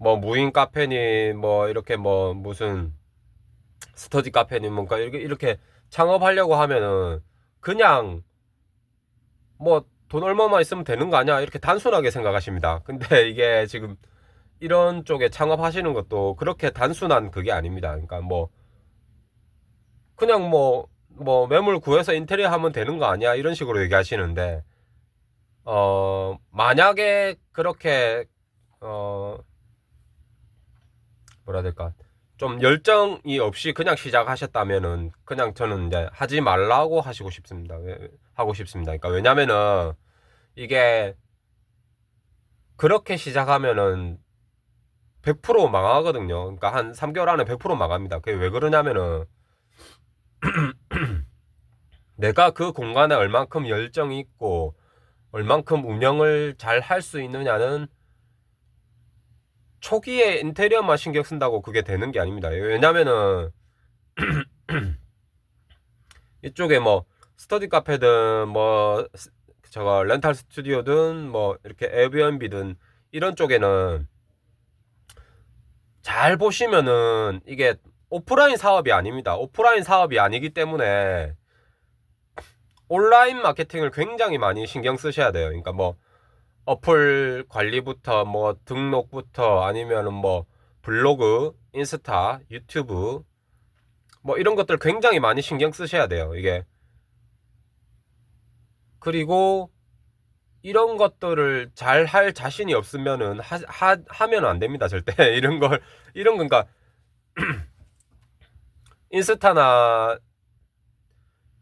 뭐 무인 카페니 뭐 이렇게 뭐 무슨 스터디 카페니 뭔가 이렇게 창업하려고 하면은 그냥 뭐 돈 얼마만 있으면 되는 거 아니야 이렇게 단순하게 생각하십니다. 근데 이게 지금 이런 쪽에 창업하시는 것도 그렇게 단순한 그게 아닙니다. 그러니까 뭐 그냥 뭐 매물 구해서 인테리어 하면 되는 거 아니야 이런 식으로 얘기하시는데 만약에 그렇게 어 뭐라 해야 될까 좀 열정이 없이 그냥 시작하셨다면은 그냥 저는 이제 하지 말라고 하시고 싶습니다. 하고 싶습니다. 그러니까 왜냐면은 이게 그렇게 시작하면은 100% 망하거든요. 그러니까 한 3개월 안에 100% 망합니다. 그게 왜 그러냐면은 내가 그 공간에 얼만큼 열정이 있고 얼만큼 운영을 잘 할 수 있느냐는 초기에 인테리어만 신경 쓴다고 그게 되는 게 아닙니다. 왜냐면은 이쪽에 뭐 스터디 카페든 뭐 저거 렌탈 스튜디오든 뭐 이렇게 에어비앤비든 이런 쪽에는 잘 보시면은 이게 오프라인 사업이 아닙니다. 오프라인 사업이 아니기 때문에 온라인 마케팅을 굉장히 많이 신경 쓰셔야 돼요. 그러니까 뭐 어플 관리부터 뭐 등록부터 아니면은 뭐 블로그, 인스타, 유튜브 뭐 이런 것들 굉장히 많이 신경 쓰셔야 돼요. 이게 그리고 이런 것들을 잘 할 자신이 없으면은 하면 안 됩니다. 절대 이런 건 그러니까 인스타나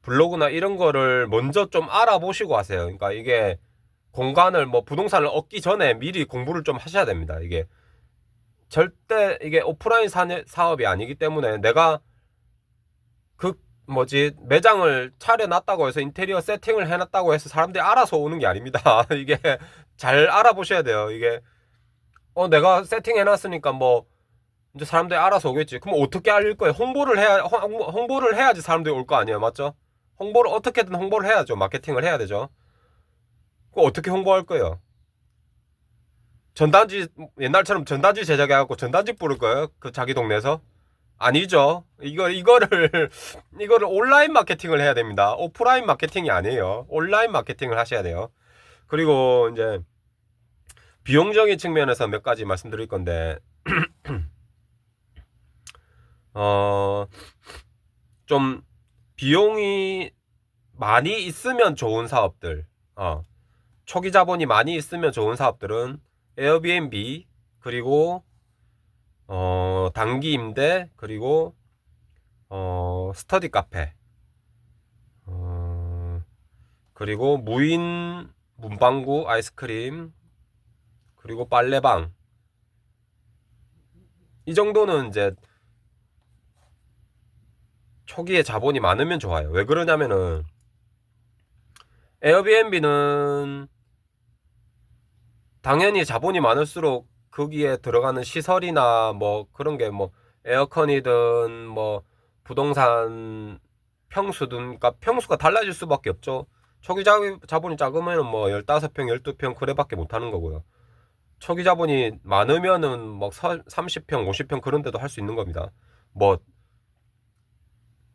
블로그나 이런 거를 먼저 좀 알아보시고 하세요. 그러니까 이게 공간을 뭐 부동산을 얻기 전에 미리 공부를 좀 하셔야 됩니다. 이게 절대 이게 오프라인 사업이 아니기 때문에 내가 그 뭐지 매장을 차려놨다고 해서 인테리어 세팅을 해놨다고 해서 사람들이 알아서 오는 게 아닙니다. 이게 잘 알아보셔야 돼요. 이게 내가 세팅해놨으니까 뭐 이제 사람들이 알아서 오겠지. 그럼 어떻게 알릴 거예요? 홍보를 해야지 사람들이 올 거 아니에요, 맞죠? 홍보를 어떻게든 홍보를 해야죠. 마케팅을 해야 되죠. 그 어떻게 홍보할 거예요? 전단지 옛날처럼 전단지 제작해갖고 전단지 뿌릴 거예요? 그 자기 동네에서? 아니죠. 이거를 이거를 온라인 마케팅을 해야 됩니다. 오프라인 마케팅이 아니에요. 온라인 마케팅을 하셔야 돼요. 그리고 이제 비용적인 측면에서 몇 가지 말씀드릴 건데 어 좀 비용이 많이 있으면 좋은 사업들, 초기 자본이 많이 있으면 좋은 사업들은 에어비앤비, 그리고 단기 임대, 그리고 스터디 카페, 그리고 무인 문방구 아이스크림, 그리고 빨래방. 이 정도는 이제 초기에 자본이 많으면 좋아요. 왜 그러냐면은 에어비앤비는 당연히 자본이 많을수록 거기에 들어가는 시설이나 뭐 그런 게 뭐 에어컨이든 뭐 부동산 평수든 그러니까 평수가 달라질 수밖에 없죠. 초기 자본이 작으면은 뭐 15평, 12평 그래밖에 못 하는 거고요. 초기 자본이 많으면은 뭐 30평, 50평 그런 데도 할 수 있는 겁니다. 뭐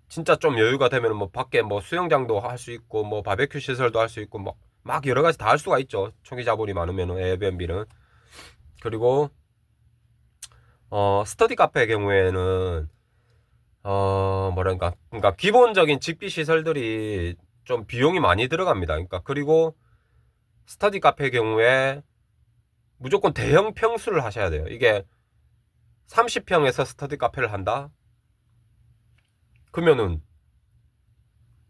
진짜 좀 여유가 되면 뭐 밖에 뭐 수영장도 할 수 있고 뭐 바베큐 시설도 할 수 있고 막 여러 가지 다 할 수가 있죠. 초기 자본이 많으면은 에어비앤비는. 그리고 스터디 카페의 경우에는 뭐랄까 그러니까 기본적인 집기 시설들이 좀 비용이 많이 들어갑니다. 그러니까 그리고 스터디 카페의 경우에 무조건 대형 평수를 하셔야 돼요. 이게 30평에서 스터디 카페를 한다? 그러면은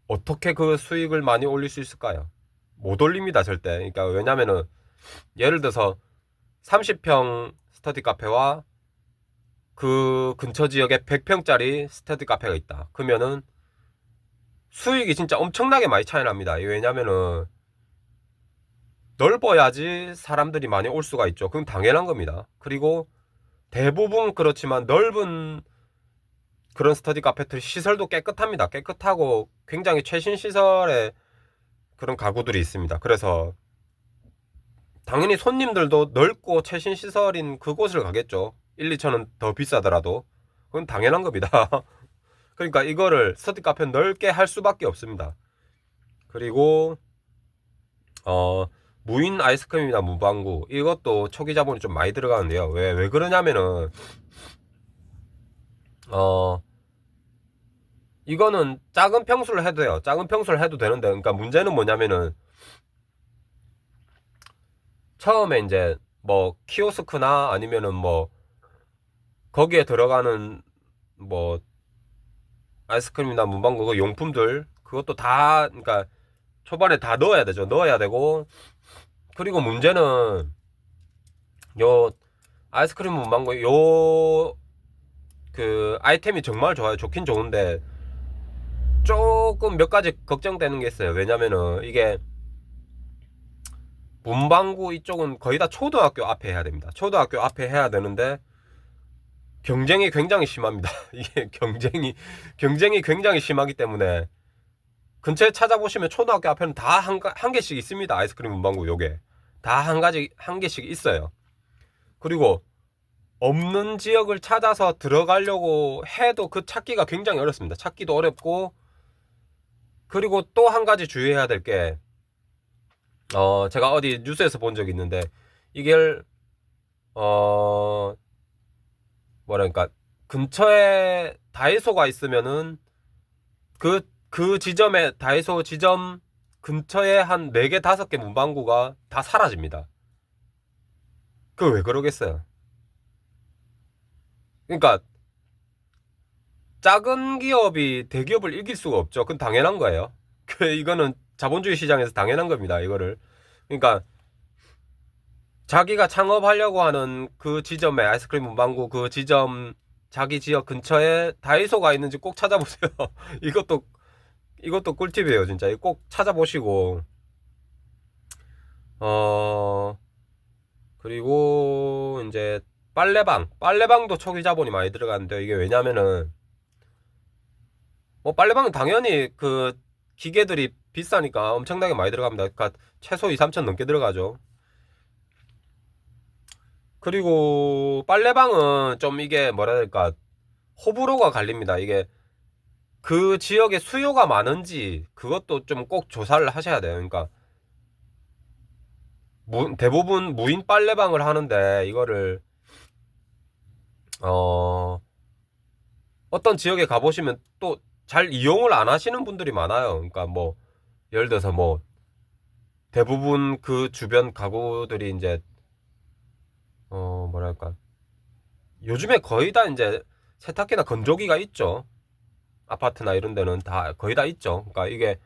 어떻게 그 수익을 많이 올릴 수 있을까요? 못 올립니다, 절대. 그러니까 왜냐면은 예를 들어서 30평 스터디 카페와 그 근처 지역에 100평짜리 스터디 카페가 있다. 그러면은 수익이 진짜 엄청나게 많이 차이 납니다. 왜냐면은 넓어야지 사람들이 많이 올 수가 있죠. 그건 당연한 겁니다. 그리고 대부분 그렇지만 넓은 그런 스터디 카페들 시설도 깨끗합니다. 깨끗하고 굉장히 최신 시설의 그런 가구들이 있습니다. 그래서 당연히 손님들도 넓고 최신 시설인 그곳을 가겠죠. 1, 2천원 더 비싸더라도. 그건 당연한 겁니다. 그러니까 이거를 스터디 카페 넓게 할 수밖에 없습니다. 그리고 무인 아이스크림이나 문방구 이것도 초기 자본이 좀 많이 들어가는데요. 왜 그러냐면은 이거는 작은 평수를 해도 돼요. 작은 평수를 해도 되는데, 그러니까 문제는 뭐냐면은 처음에 이제 뭐 키오스크나 아니면은 뭐 거기에 들어가는 뭐 아이스크림이나 문방구 그 용품들 그것도 다 그러니까 초반에 다 넣어야 되죠. 넣어야 되고, 그리고 문제는 요 아이스크림 문방구 요 그 아이템이 정말 좋아요. 좋긴 좋은데 조금 몇 가지 걱정되는 게 있어요. 왜냐면은 이게 문방구 이쪽은 거의 다 초등학교 앞에 해야 됩니다. 초등학교 앞에 해야 되는데 경쟁이 굉장히 심합니다. 이게 경쟁이 굉장히 심하기 때문에 근처에 찾아보시면 초등학교 앞에는 다 한 개씩 있습니다. 아이스크림 문방구 요게 다 한 개씩 있어요. 그리고 없는 지역을 찾아서 들어가려고 해도 그 찾기가 굉장히 어렵습니다. 찾기도 어렵고, 그리고 또 한 가지 주의해야 될 게 제가 어디 뉴스에서 본 적이 있는데 이게 뭐랄까 근처에 다이소가 있으면은 그 지점에 다이소 지점 근처에 한 4개 5개 문방구가 다 사라집니다. 그 왜 그러겠어요? 그러니까 작은 기업이 대기업을 이길 수가 없죠. 그건 당연한 거예요. 이거는 자본주의 시장에서 당연한 겁니다. 이거를. 그러니까 자기가 창업하려고 하는 그 지점에 아이스크림 문방구 그 지점 자기 지역 근처에 다이소가 있는지 꼭 찾아보세요. 이것도 꿀팁이에요, 진짜. 꼭 찾아보시고. 그리고 이제 빨래방도 초기 자본이 많이 들어가는데 이게 왜냐면은 뭐 빨래방은 당연히 그 기계들이 비싸니까 엄청나게 많이 들어갑니다. 그러니까 최소 2, 3천 넘게 들어가죠. 그리고 빨래방은 좀 이게 뭐라 해야 될까 호불호가 갈립니다. 이게 그 지역에 수요가 많은지 그것도 좀 꼭 조사를 하셔야 돼요. 그러니까 대부분 무인 빨래방을 하는데 이거를 어떤 지역에 가보시면 또 잘 이용을 안 하시는 분들이 많아요. 그러니까 뭐 예를 들어서 뭐 대부분 그 주변 가구들이 이제 뭐랄까 요즘에 거의 다 이제 세탁기나 건조기가 있죠. 아파트나 이런 데는 다 거의 다 있죠. 그러니까 이게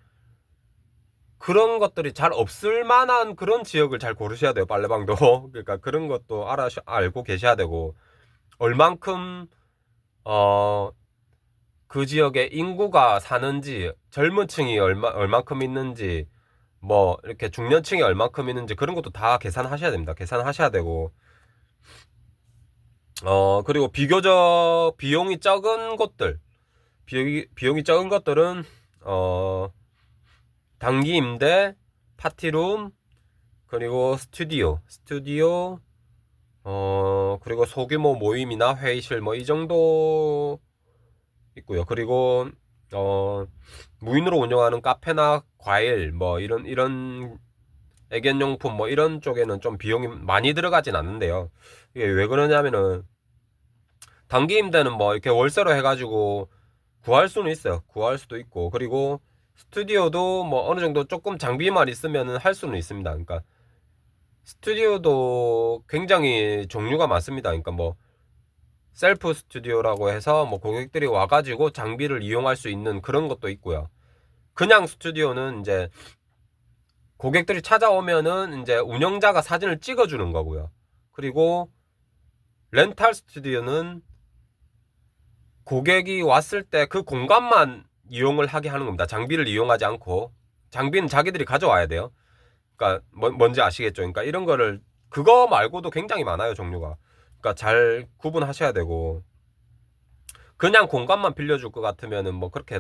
그런 것들이 잘 없을 만한 그런 지역을 잘 고르셔야 돼요. 빨래방도. 그러니까 그런 것도 알고 계셔야 되고 얼만큼 어 그 지역에 인구가 사는지 젊은 층이 얼만큼 있는지 뭐 이렇게 중년층이 얼만큼 있는지 그런 것도 다 계산하셔야 됩니다. 계산하셔야 되고 그리고 비교적 비용이 적은 곳들 비용이 적은 것들은 단기 임대, 파티룸, 그리고 스튜디오, 그리고 소규모 모임이나 회의실 뭐 이 정도 있고요. 그리고 무인으로 운영하는 카페나 과일 뭐 이런 애견용품 뭐 이런 쪽에는 좀 비용이 많이 들어가진 않는데요. 이게 왜 그러냐면은 단기 임대는 뭐 이렇게 월세로 해가지고 구할 수는 있어요. 구할 수도 있고 그리고 스튜디오도 뭐 어느 정도 조금 장비만 있으면 할 수는 있습니다. 그러니까 스튜디오도 굉장히 종류가 많습니다. 그러니까 뭐 셀프 스튜디오라고 해서 뭐 고객들이 와가지고 장비를 이용할 수 있는 그런 것도 있고요. 그냥 스튜디오는 이제 고객들이 찾아오면은 이제 운영자가 사진을 찍어주는 거고요. 그리고 렌탈 스튜디오는 고객이 왔을 때 그 공간만 이용을 하게 하는 겁니다. 장비를 이용하지 않고 장비는 자기들이 가져와야 돼요. 그러니까 뭔지 아시겠죠? 그러니까 이런 거를 그거 말고도 굉장히 많아요, 종류가. 그러니까 잘 구분하셔야 되고 그냥 공간만 빌려줄 것 같으면은 뭐 그렇게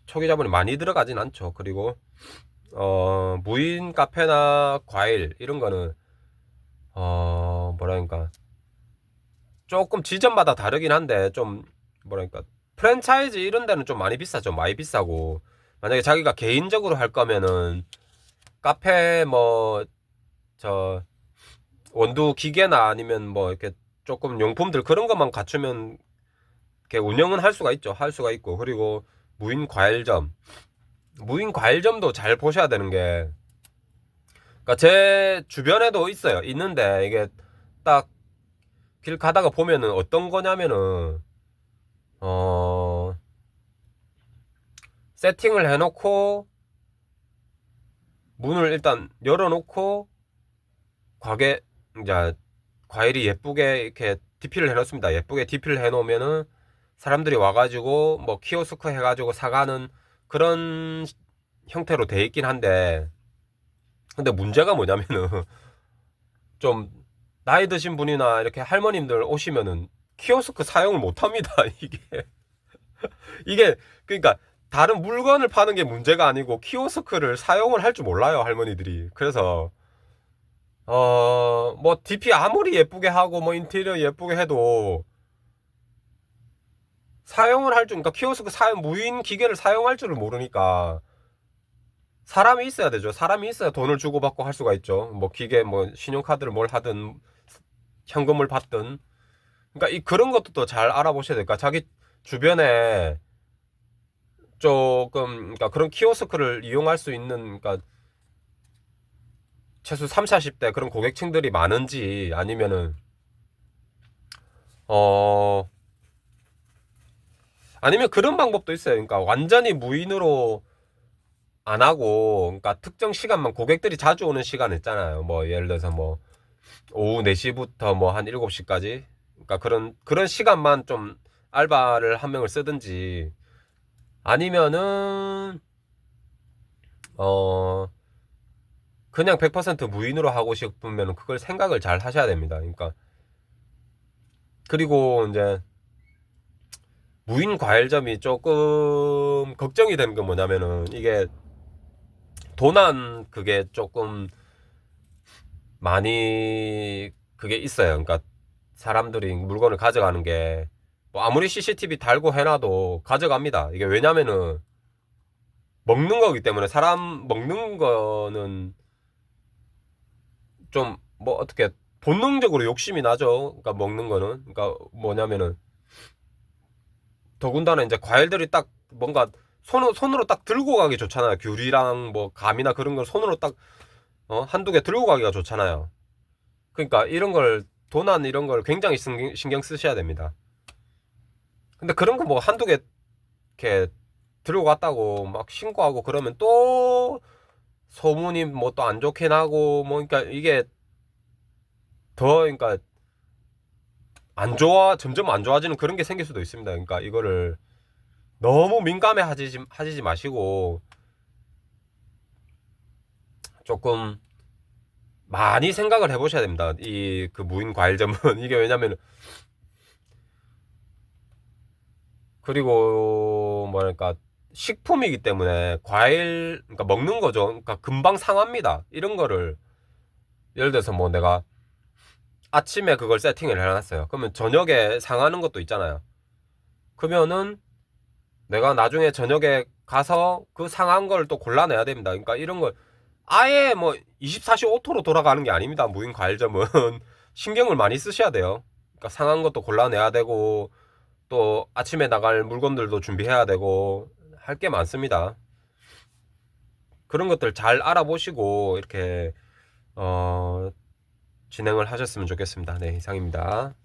초기 자본이 많이 들어가진 않죠. 그리고 무인 카페나 과일 이런 거는 뭐랄까 조금 지점마다 다르긴 한데 좀 뭐랄까 프랜차이즈 이런 데는 좀 많이 비싸죠. 많이 비싸고 만약에 자기가 개인적으로 할 거면은 카페 뭐 저 원두 기계나 아니면 뭐 이렇게 조금 용품들 그런 것만 갖추면 이렇게 운영은 할 수가 있죠. 할 수가 있고 그리고 무인 과일점 무인 과일점도 잘 보셔야 되는 게 그러니까 제 주변에도 있어요. 있는데 이게 딱 길 가다가 보면은 어떤 거냐면은 어 세팅을 해놓고 문을 일단 열어놓고 과게 이제 과일이 예쁘게 이렇게 DP를 해놓습니다. 예쁘게 DP를 해놓으면은 사람들이 와가지고 뭐 키오스크 해가지고 사가는 그런 형태로 돼 있긴 한데 근데 문제가 뭐냐면은 좀 나이 드신 분이나 이렇게 할머님들 오시면은 키오스크 사용을 못 합니다. 이게 그러니까 다른 물건을 파는 게 문제가 아니고 키오스크를 사용을 할 줄 몰라요, 할머니들이. 그래서 뭐 DP 아무리 예쁘게 하고 뭐 인테리어 예쁘게 해도 사용을 할 줄, 그러니까 키오스크 사용 무인 기계를 사용할 줄을 모르니까 사람이 있어야 되죠. 사람이 있어야 돈을 주고받고 할 수가 있죠. 뭐 기계 뭐 신용카드를 뭘 하든 현금을 받든 그러니까 그런 것도 또 잘 알아보셔야 될까. 자기 주변에 조금 그러니까 그런 키오스크를 이용할 수 있는 그러니까 최소 3, 40대 그런 고객층들이 많은지 아니면은 어 아니면 그런 방법도 있어요. 그러니까 완전히 무인으로 안 하고 그러니까 특정 시간만 고객들이 자주 오는 시간 있잖아요. 뭐 예를 들어서 뭐 오후 4시부터 뭐 한 7시까지 그러니까 그런 시간만 좀 알바를 한 명을 쓰든지 아니면은 어 그냥 100% 무인으로 하고 싶으면 그걸 생각을 잘 하셔야 됩니다. 그러니까 그리고 이제 무인 과일점이 조금 걱정이 되는 건 뭐냐면은 이게 도난 그게 조금 많이 그게 있어요. 그러니까 사람들이 물건을 가져가는 게 뭐 아무리 CCTV 달고 해놔도 가져갑니다. 이게 왜냐면은 먹는 거기 때문에 사람 먹는 거는 좀 뭐 어떻게 본능적으로 욕심이 나죠. 그러니까 먹는 거는 그러니까 뭐냐면은 더군다나 이제 과일들이 딱 뭔가 손으로 딱 들고 가기 좋잖아요. 귤이랑 뭐 감이나 그런 걸 손으로 딱 한두 개 들고 가기가 좋잖아요. 그러니까 이런 걸 도난 이런 걸 굉장히 신경 쓰셔야 됩니다. 근데 그런 거 뭐 한두 개 이렇게 들고 갔다고 막 신고하고 그러면 또 소문이 뭐 또 안 좋게 나고 뭐 그러니까 이게 더 그러니까 점점 안 좋아지는 그런 게 생길 수도 있습니다. 그러니까 이거를 너무 민감해 하지 마시고 조금 많이 생각을 해보셔야 됩니다. 이 그 무인 과일점은 이게 왜냐면 그리고 뭐랄까 식품이기 때문에 과일 그러니까 먹는 거죠. 그러니까 금방 상합니다. 이런 거를 예를 들어서 뭐 내가 아침에 그걸 세팅을 해놨어요. 그러면 저녁에 상하는 것도 있잖아요. 그러면은 내가 나중에 저녁에 가서 그 상한 걸 또 골라내야 됩니다. 그러니까 이런 걸 아예 뭐 24시 오토로 돌아가는 게 아닙니다. 무인 과일점은 신경을 많이 쓰셔야 돼요. 그러니까 상한 것도 골라내야 되고 또 아침에 나갈 물건들도 준비해야 되고 할 게 많습니다. 그런 것들 잘 알아보시고 이렇게 진행을 하셨으면 좋겠습니다. 네, 이상입니다.